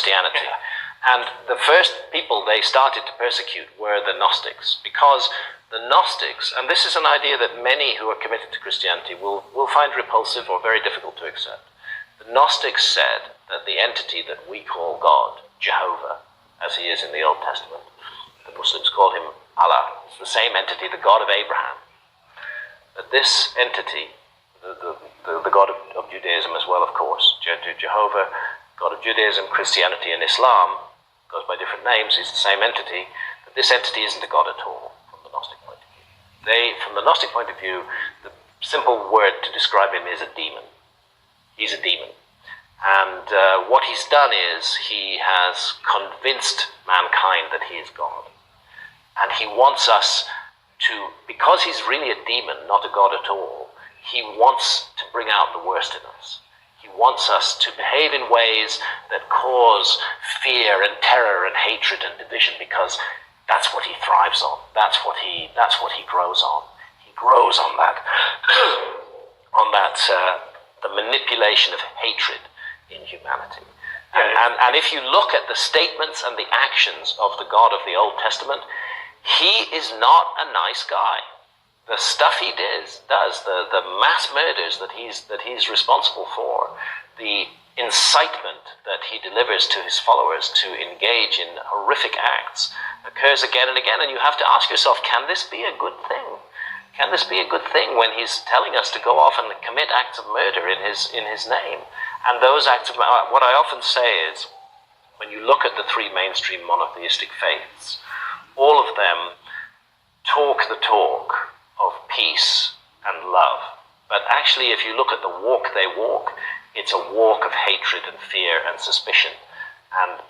Christianity. And the first people they started to persecute were the Gnostics, because the Gnostics, and this is an idea that many who are committed to Christianity will find repulsive or very difficult to accept. The Gnostics said that the entity that we call God, Jehovah, as he is in the Old Testament, the Muslims called him Allah, it's the same entity, the God of Abraham, that this entity, the God of Judaism as well, of course, Jehovah, God of Judaism, Christianity, and Islam, goes by different names, he's the same entity, but this entity isn't a God at all from the Gnostic point of view. From the Gnostic point of view, the simple word to describe him is a demon. He's a demon. And what he's done is he has convinced mankind that he is God. And he wants us to, because he's really a demon, not a God at all, he wants to bring out the worst in us. He wants us to behave in ways that cause fear and terror and hatred and division, because that's what he thrives on. That's what he grows on. He grows on that, the manipulation of hatred in humanity. And if you look at the statements and the actions of the God of the Old Testament, he is not a nice guy. The stuff he does, the mass murders that he's responsible for, the incitement that he delivers to his followers to engage in horrific acts occurs again and again. And you have to ask yourself, can this be a good thing? Can this be a good thing when he's telling us to go off and commit acts of murder in his name? And those acts of what I often say is, when you look at the three mainstream monotheistic faiths, all of them talk the talk of peace and love. But actually, if you look at the walk they walk, it's a walk of hatred and fear and suspicion. And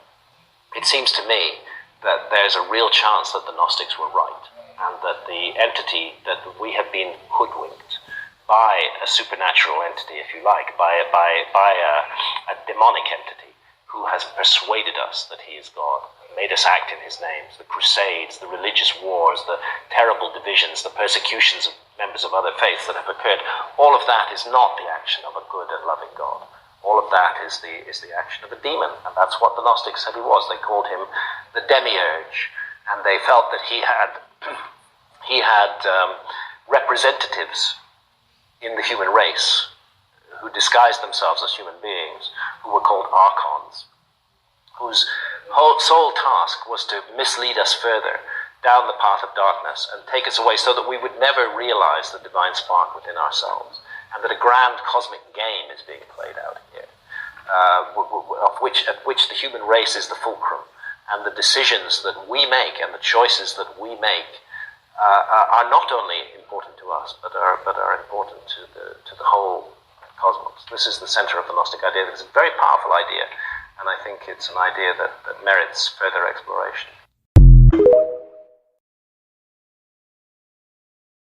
it seems to me that there's a real chance that the Gnostics were right, and that the entity, that we have been hoodwinked by a supernatural entity, if you like, by a demonic entity who has persuaded us that he is God, made us act in his names. The crusades, the religious wars, the terrible divisions, the persecutions of members of other faiths that have occurred, all of that is not the action of a good and loving God. All of that is the action of a demon, and that's what the Gnostics said he was. They called him the demiurge, and they felt that he had representatives in the human race who disguised themselves as human beings, who were called archons, whose whole sole task was to mislead us further down the path of darkness and take us away so that we would never realize the divine spark within ourselves, and that a grand cosmic game is being played out here, at which the human race is the fulcrum, and the decisions that we make and the choices that we make are not only important to us, but are important to the whole cosmos. This is the center of the Gnostic idea. It's a very powerful idea, and I think it's an idea that merits further exploration.